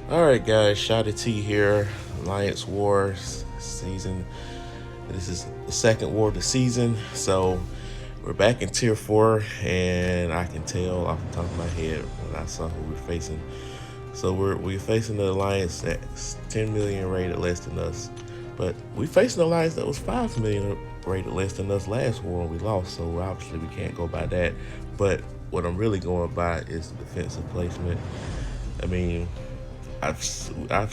All right, guys, Shotty T here. Alliance Wars season. This is the second war of the season, so we're back in tier 4, and I can tell off the top of my head when I saw who we're facing. So we're facing the alliance that's 10 million rated less than us, but we faced an alliance that was 5 million rated less than us last war and we lost. So obviously we can't go by that. But what I'm really going by is the defensive placement. I mean, I've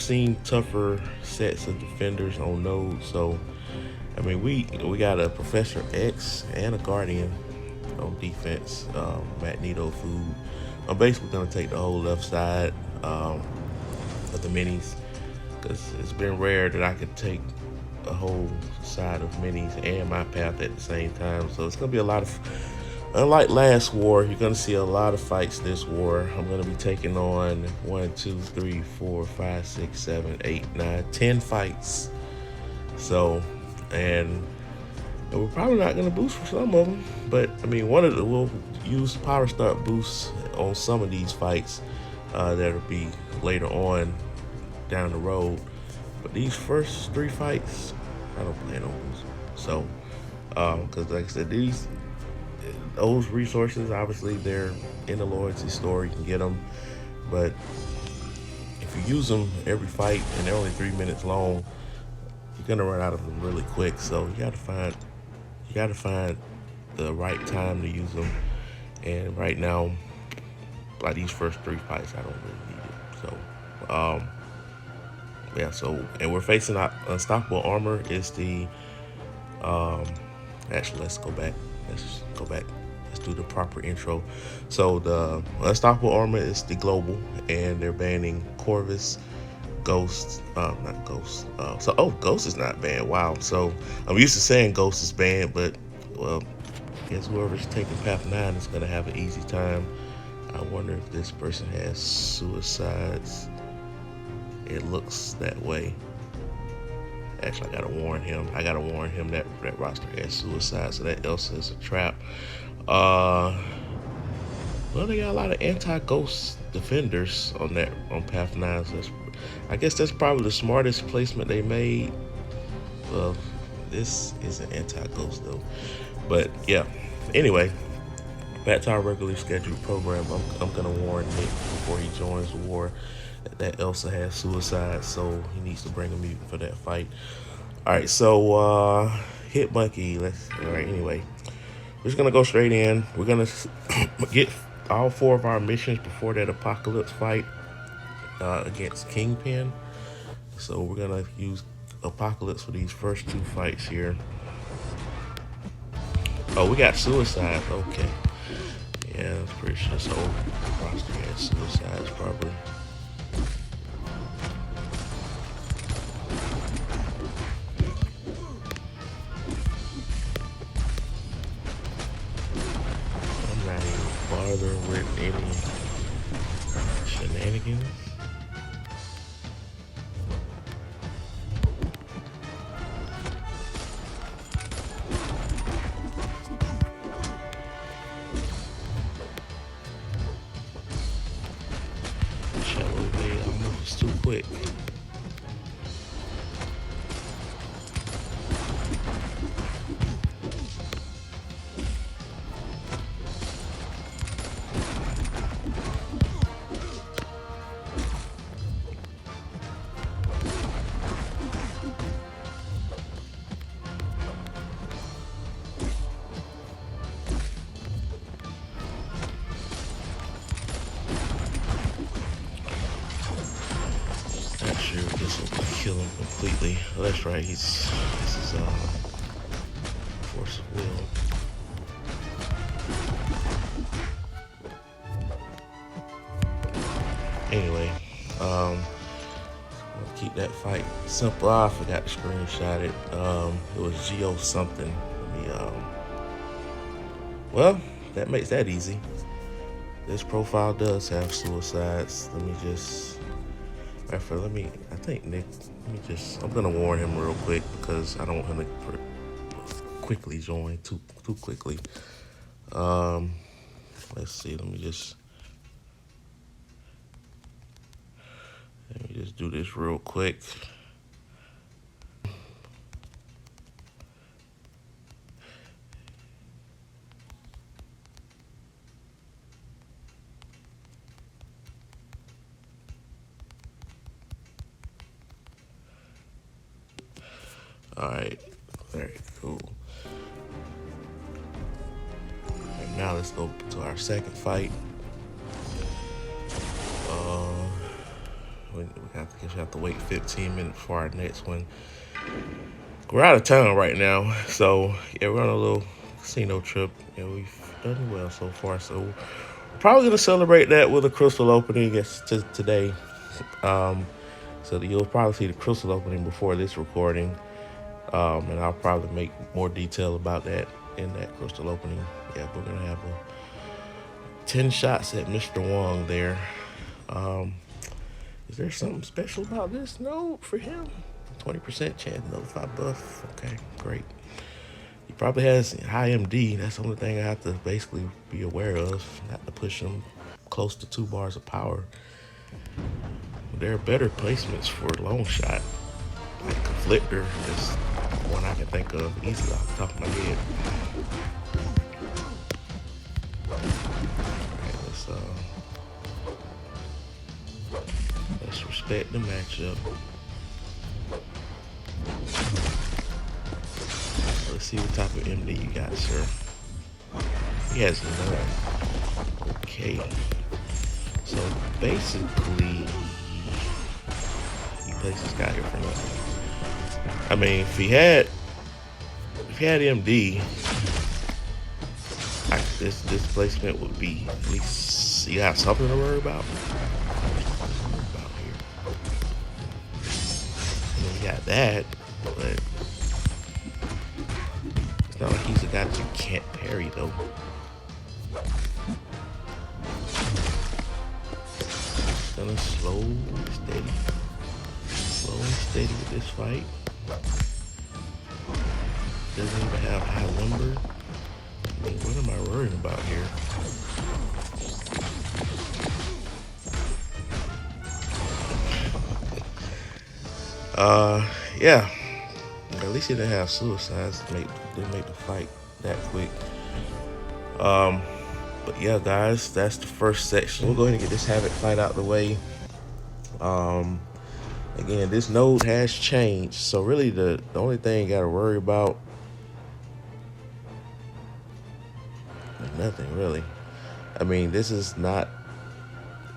seen tougher sets of defenders on nodes. So I mean, we got a Professor X and a Guardian on defense. Magneto food. I'm basically gonna take the whole left side of the minis because it's been rare that I could take a whole side of minis and my path at the same time. So it's gonna be a lot of. Unlike last war, you're gonna see a lot of fights this war. I'm gonna be taking on 1, 2, 3, 4, 5, 6, 7, 8, 9, 10 fights. So, and we're probably not gonna boost for some of them, but I mean, we'll use power start boosts on some of these fights that'll be later on down the road. But these first 3 fights, I don't plan on losing. So, because like I said, those resources, obviously, they're in the loyalty store. You can get them, but if you use them every fight and they're only 3 minutes long, you're gonna run out of them really quick. So you gotta find the right time to use them. And right now, like these first 3 fights, I don't really need it. Yeah. So and we're facing unstoppable armor. Is the um, Actually, let's go back. Let's just go back. Let's do the proper intro. So the unstoppable armor is the global, and they're banning Corvus, Ghost, not Ghost. Ghost is not banned. Wow. So I'm used to saying Ghost is banned, but well, I guess whoever's taking Path 9 is gonna have an easy time. I wonder if this person has suicides. It looks that way. Actually, I gotta warn him that that roster has suicide, so that Elsa is a trap. Uh, well, they got a lot of anti-ghost defenders on Path 9. So I guess that's probably the smartest placement they made. Well, this is an anti-ghost though, but yeah. Anyway, back to our regularly scheduled program. I'm gonna warn Nick before he joins the war that Elsa has suicide, so he needs to bring a mutant for that fight. All right, so hit monkey. All right. Anyway, we're just gonna go straight in. We're gonna get all 4 of our missions before that apocalypse fight against Kingpin. So we're gonna use apocalypse for these first 2 fights here. Oh, we got suicide. Okay. Yeah, I'm pretty sure this whole roster has suicides probably. I'm not even bothering with any shenanigans. Shallow way almost too quick. Not sure if this will kill him completely. Oh, that's right. This is force of will. Anyway, I'll keep that fight simple. I forgot to screenshot it. It was Geo something. Let me well, that makes that easy. This profile does have suicides. Let me just I think Nick, I'm gonna warn him real quick because I don't want him to quickly join too quickly. Um, let's see. Let me just do this real quick. All right, very cool. And now let's go to our second fight. We have to wait 15 minutes for our next one. We're out of town right now, so yeah, we're on a little casino trip, and we've done well so far. So we're probably gonna celebrate that with a crystal opening today. So you'll probably see the crystal opening before this recording, and I'll probably make more detail about that in that crystal opening. Yeah, we're gonna have 10 shots at Mr. Wong there. Is there something special about this node for him? 20% chance notify buff. Okay, great. He probably has high MD. That's the only thing I have to basically be aware of, not to push him close to 2 bars of power. There are better placements for long shot. Like Conflictor is one I can think of easily off the top of my head. Alright, let's respect the matchup. Let's see what type of MD you got, sir. He has none. Okay. So basically, he plays this guy here for nothing. I mean, if he had MD, this placement would be at least you have something to worry about. You got that, but it's not like he's a guy that you can't parry though. Gonna slow and steady with this fight. Doesn't even have high lumber. I mean, what am I worrying about here? Yeah. At least he didn't have suicides to make the fight that quick. But yeah, guys, that's the first section. We'll go ahead and get this Havoc fight out the way. Again, this node has changed, so really the only thing you gotta worry about is nothing really. I mean, this is not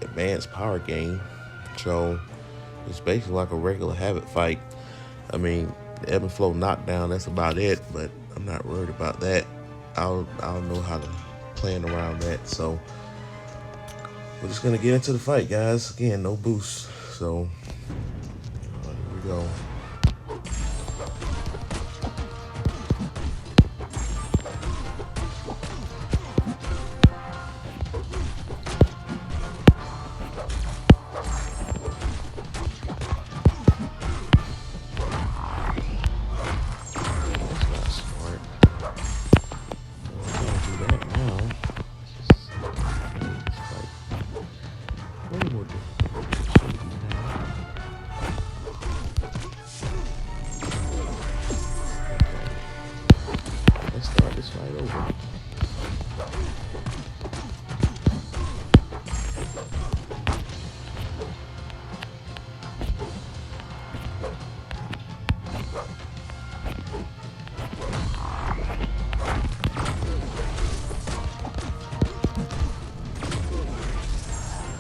advanced power game, so it's basically like a regular Havoc fight. I mean, the ebb and flow knockdown, that's about it, but I'm not worried about that. I'll know how to plan around that. So we're just gonna get into the fight, guys. Again, no boost. So here we go.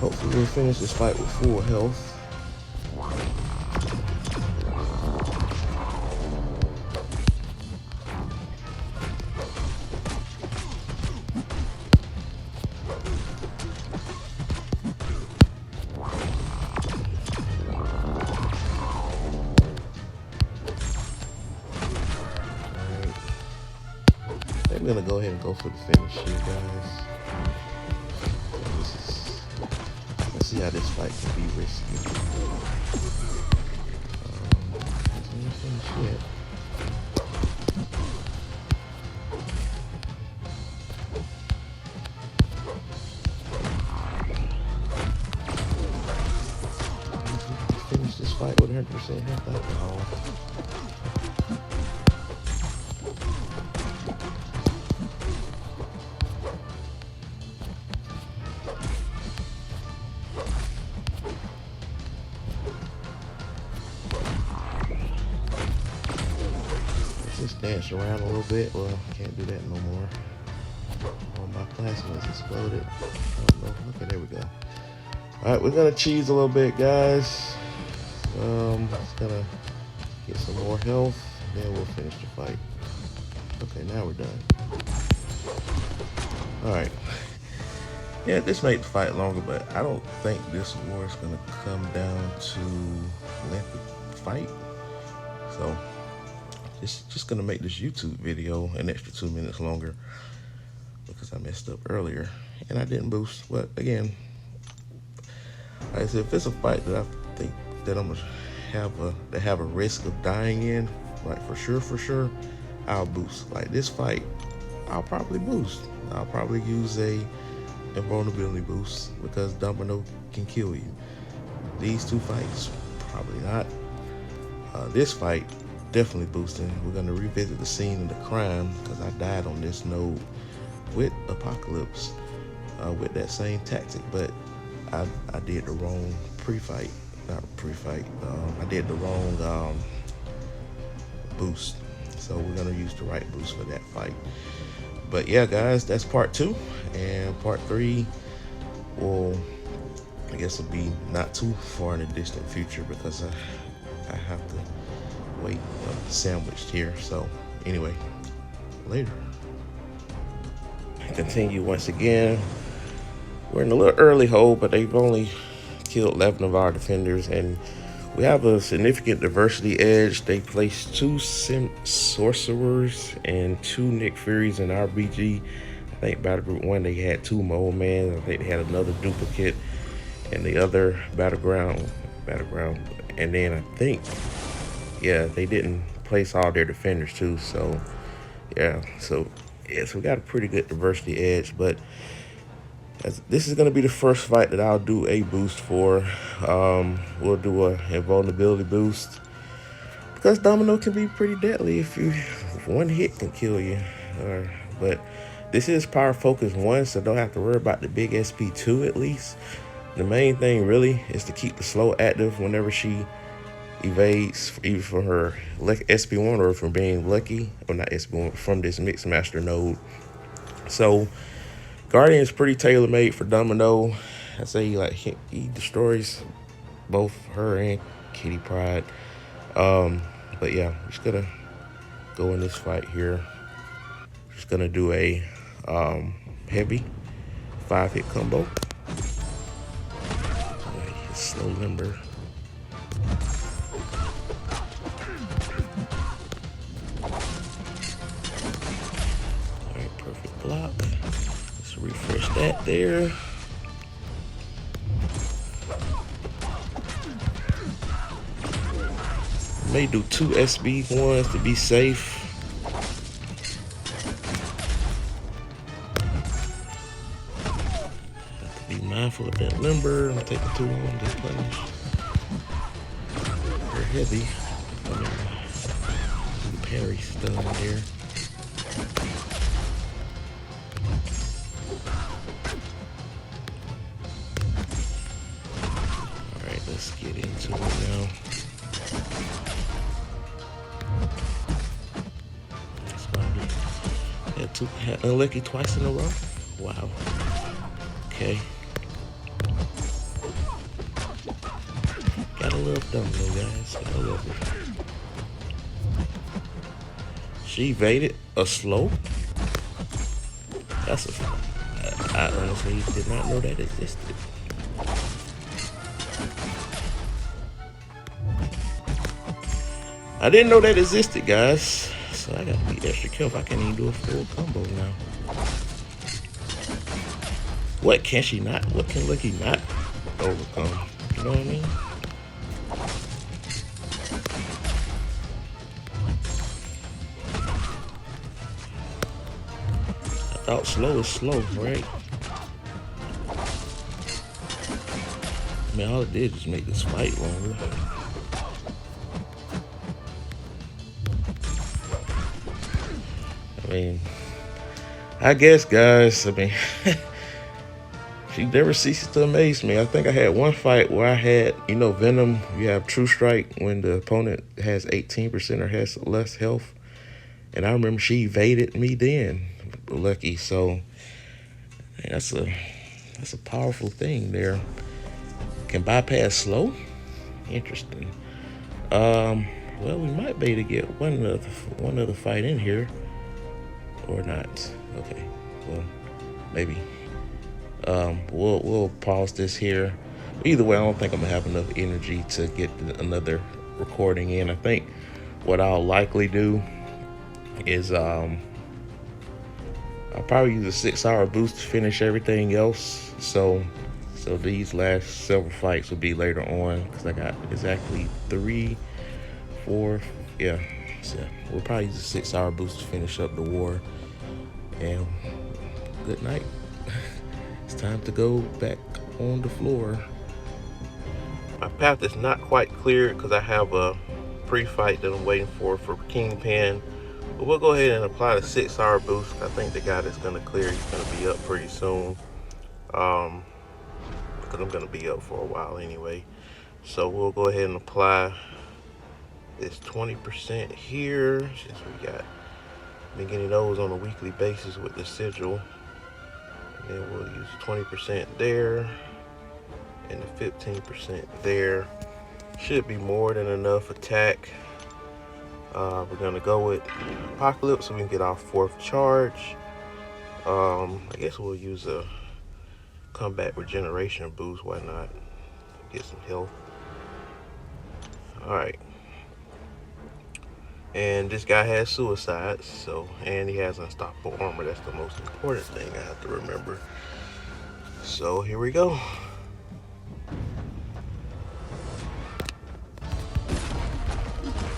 Hopefully we'll finish this fight with full health. I'm gonna go ahead and go for the finish here, guys. Let's see how this fight can be risky. Finish yet. Finish fight with 100% health alcohol. Just dance around a little bit. Well, can't do that no more. Oh, my plasma's exploded. Oh no, okay, there we go. Alright, we're gonna cheese a little bit, guys. Just gonna get some more health, then we'll finish the fight. Okay, now we're done. Alright. Yeah, this made the fight longer, but I don't think this war is gonna come down to length of fight. So it's just gonna make this YouTube video an extra 2 minutes longer because I messed up earlier and I didn't boost. But again, like I said, if it's a fight that I think that I'm gonna have a risk of dying in, like for sure, I'll boost. Like this fight, I'll probably boost. I'll probably use a invulnerability boost because Domino can kill you. These two fights, probably not. This fight, definitely boosting. We're gonna revisit the scene of the crime because I died on this node with Apocalypse with that same tactic, but I did the wrong pre-fight. Not pre-fight. I did the wrong boost. So we're gonna use the right boost for that fight. But yeah, guys, that's part 2, and part 3 will, I guess, will be not too far in the distant future because I have to wait sandwiched here. So anyway, later. Continue once again. We're in a little early hole, but they've only killed 11 of our defenders, and we have a significant diversity edge. They placed 2 sorcerers and 2 Nick Furies in RBG. I think Battle Group 1 they had 2 Mole Man. I think they had another duplicate in the other battleground. And then I think, yeah, they didn't place all their defenders too. So yeah, so we got a pretty good diversity edge, but this is going to be the first fight that I'll do a boost for. We'll do a invulnerability boost because Domino can be pretty deadly if one hit can kill you. But this is Power Focus 1, so don't have to worry about the big SP2 at least. The main thing really is to keep the slow active whenever she evades, either from her SP1 or from being lucky, or not SP1, from this Mix Master node. So Guardian is pretty tailor-made for Domino. I say he destroys both her and Kitty Pryde. But yeah, we're just gonna go in this fight here. Just gonna do a heavy 5-hit combo. Slow limber. Alright, perfect block. Let's refresh that there. May do 2 SB1s to be safe. Have to be mindful of that limber. I'm taking too long to punish. They're heavy. Parry stun there. Alright, let's get into it now. Had unlucky twice in a row. Wow. Okay. Gotta love Domino, guys. Gotta love her. She evaded a slow. That's I honestly did not know that existed. I didn't know that existed, guys. So I gotta be extra careful. I can't even do a full combo now. What can she not? What can Lucky not overcome? You know what I mean? I thought slow is slow, right? I mean, all it did was make this fight longer. mean, I guess, guys. I mean, she never ceases to amaze me. I think I had one fight where I had, Venom. You have True Strike when the opponent has 18% or has less health, and I remember she evaded me then. Lucky, so that's a powerful thing there. Can bypass slow. Interesting. Well, we might be able to get one other fight in here, or not. Okay. Well, maybe. We'll pause this here. Either way, I don't think I'm gonna have enough energy to get another recording in. I think what I'll likely do is I'll probably use a 6 hour boost to finish everything else. So these last several fights will be later on because I got exactly 3, 4, yeah. So we'll probably use a 6 hour boost to finish up the war. And good night. It's time to go back on the floor. My path is not quite clear because I have a pre-fight that I'm waiting for Kingpin. But we'll go ahead and apply the 6 hour boost. I think the guy that's gonna clear, he's gonna be up pretty soon. Because I'm gonna be up for a while anyway. So we'll go ahead and apply this 20% here, since we got been getting those on a weekly basis with the sigil. And then we'll use 20% there and the 15% there. Should be more than enough attack. We're gonna go with Apocalypse so we can get our 4th charge. I guess we'll use a combat regeneration boost. Why not? Get some health. Alright. And this guy has suicides, and he has unstoppable armor. That's the most important thing I have to remember. So here we go.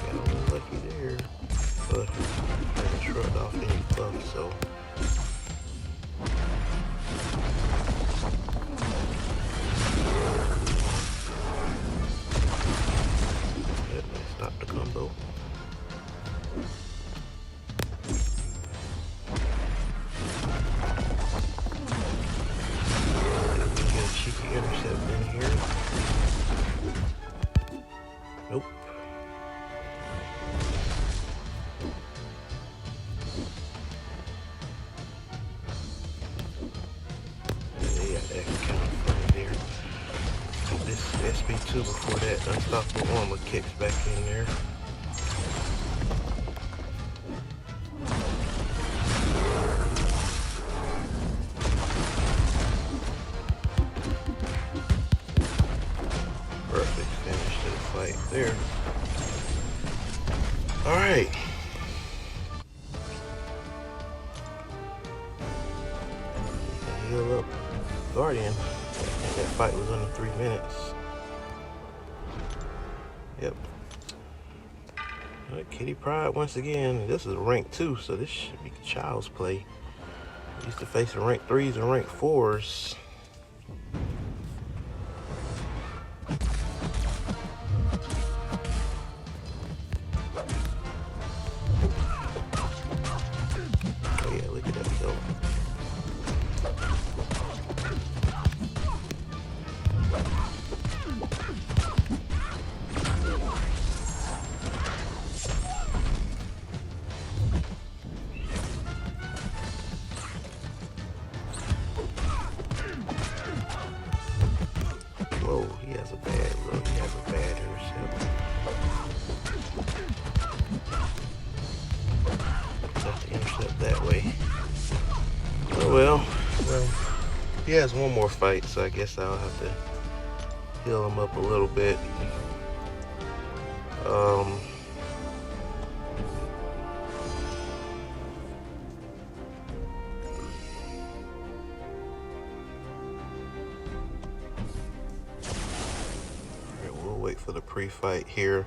Got a little lucky there, but I shrugged off any buff, so. Stop the combo. Get a cheeky intercept in here. Nope. Yeah, that kind of funny there. This SB2 before that unstoppable armor kicks back in there. Perfect finish to the fight there. Alright. Heal up Guardian. That fight was under 3 minutes. Yep. Kitty Pride once again. This is rank 2, so this should be child's play. Used to face rank 3s and rank 4s. Oh yeah, look at that go. Whoa, he has a bad look. He has a bad intercept. Have to intercept that way. Oh well. He has one more fight, so I guess I'll have to heal him up a little bit. We'll wait for the pre-fight here.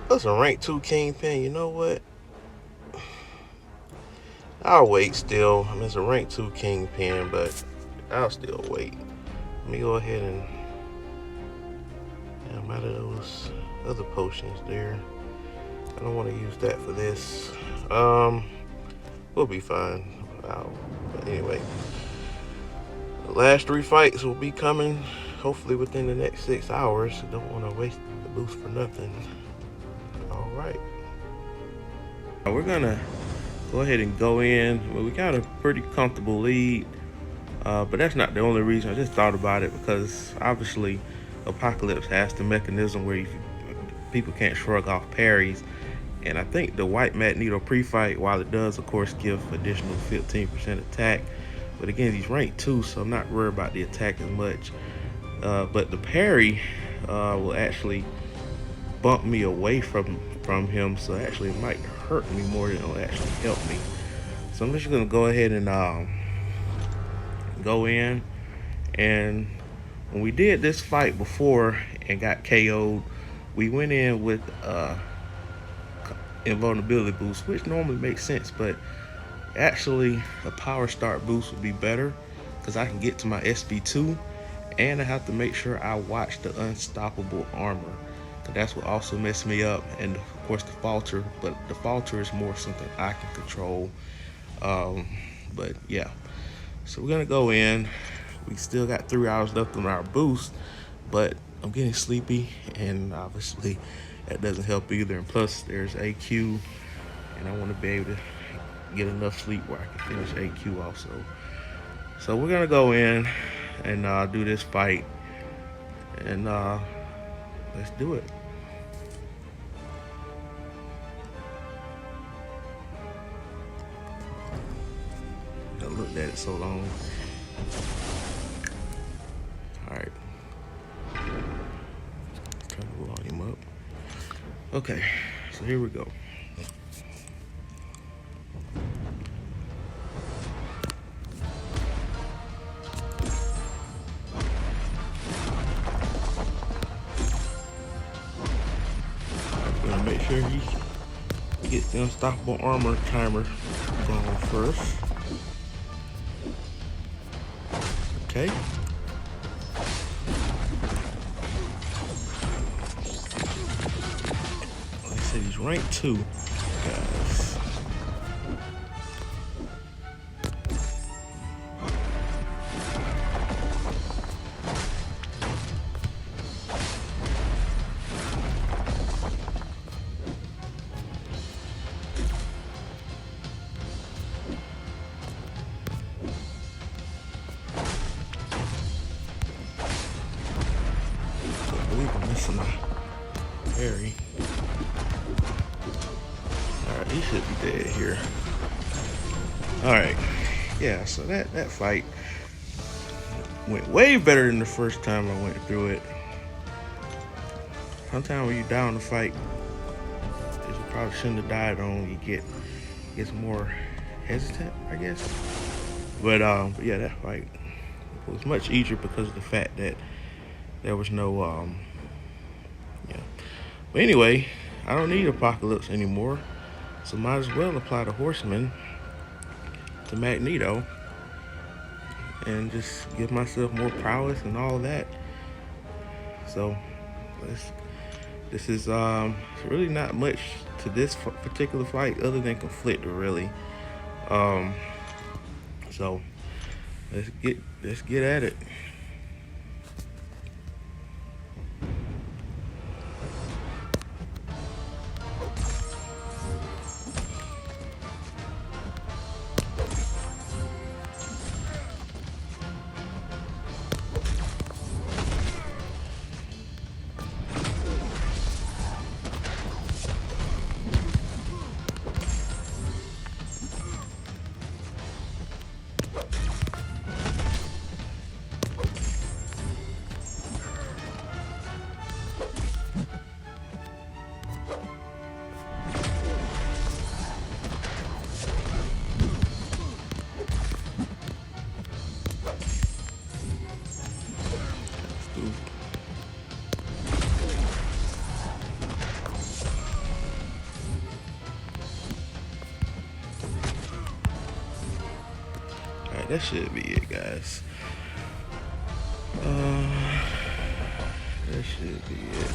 That's a rank 2 Kingpin. You know what? I'll wait still. I mean, it's a rank 2 Kingpin, but I'll still wait. Let me go ahead and I'm out of those other potions there. I don't want to use that for this. We'll be fine. But anyway, the last 3 fights will be coming hopefully within the next 6 hours. So don't want to waste the boost for nothing. All right. We're gonna go ahead and go in. Well, we got a pretty comfortable lead, but that's not the only reason. I just thought about it because obviously Apocalypse has the mechanism where people can't shrug off parries. And I think the white Magneto pre-fight, while it does of course give additional 15% attack, but again he's ranked 2, so I'm not worried about the attack as much. But the parry will actually bump me away from him, so actually it might hurt me more than it'll actually help me. So I'm just gonna go ahead and go in. And when we did this fight before and got KO'd, we went in with invulnerability boost, which normally makes sense, but actually a power start boost would be better because I can get to my SP2, and I have to make sure I watch the unstoppable armor, because that's what also messed me up, and of course the falter, but the falter is more something I can control. But yeah, so we're gonna go in. We still got 3 hours left on our boost, but I'm getting sleepy, and obviously that doesn't help either. And plus there's AQ, and I want to be able to get enough sleep where I can finish AQ also. So we're gonna go in and do this fight, and let's do it. I looked at it so long. All right, turn the volume up. Okay, so here we go. I'm gonna make sure he gets the unstoppable armor timer going first. Okay. Like I said, he's ranked 2, guys. I believe I'm missing my parry. Alright, he should be dead here. Alright. Yeah, so that fight went way better than the first time I went through it. Sometimes when you die on the fight that you probably shouldn't have died on, you get more hesitant, I guess. But yeah, that fight was much easier because of the fact that there was no yeah. But anyway, I don't need Apocalypse anymore, so might as well apply the Horseman to Magneto and just give myself more prowess and all that. So this is really not much to this particular fight other than Conflictor, really. So let's get at it. Alright, that should be it, guys. That should be it.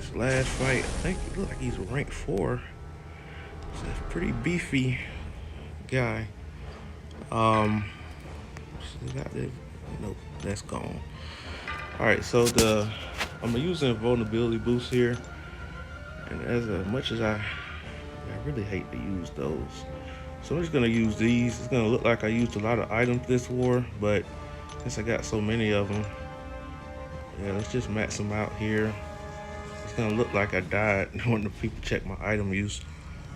This last fight, I think it looked like he's ranked 4. He's a pretty beefy guy. Still got this. Nope, that's gone. All right, so I'm using vulnerability boost here, and as much as I really hate to use those, so I'm just gonna use these. It's gonna look like I used a lot of items this war, but since I got so many of them, yeah, let's just max them out here. It's gonna look like I died when the people check my item use,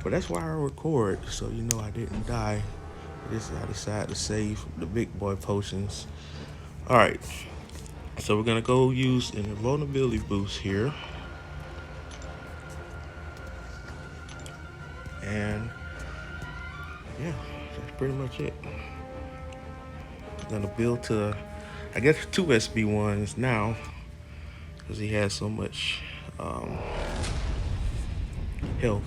but that's why I record, so you know I didn't die. I decided to save the big boy potions. All right, so we're gonna go use an invulnerability boost here, and yeah, that's pretty much it. I'm gonna build to, I guess, 2 SB1s now, because he has so much health.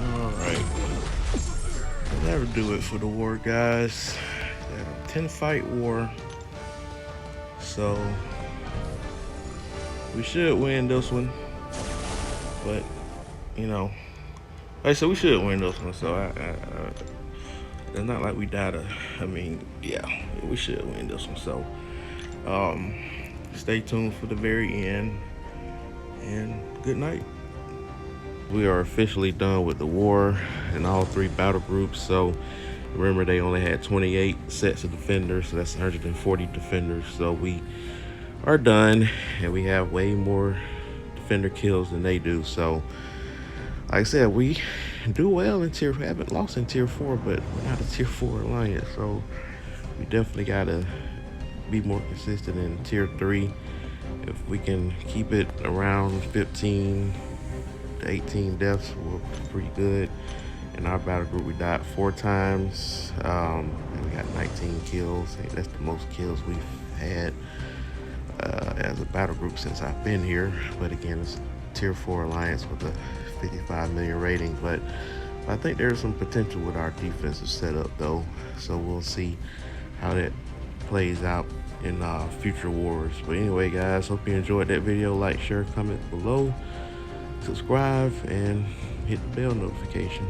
All right. Never do it for the war, guys. 10-fight war, so we should win this one. But you know, like I said, we should win this one. So it's not like we died. I mean, yeah, we should win this one. So stay tuned for the very end, and good night. We are officially done with the war in all 3 battle groups. So remember, they only had 28 sets of defenders, so that's 140 defenders. So we are done, and we have way more defender kills than they do. So like I said, we do well in tier 4. Haven't lost in tier 4, but we're not a tier 4 alliance. So we definitely gotta be more consistent in tier 3. If we can keep it around 15 to 18 deaths, we're pretty good. In our battle group, we died 4 times, and we got 19 kills. I think that's the most kills we've had as a battle group since I've been here. But again, it's a tier 4 alliance with a 55 million rating. But I think there's some potential with our defensive setup, though. So we'll see how that plays out in future wars. But anyway, guys, hope you enjoyed that video. Like, share, comment below, subscribe, and hit the bell notification.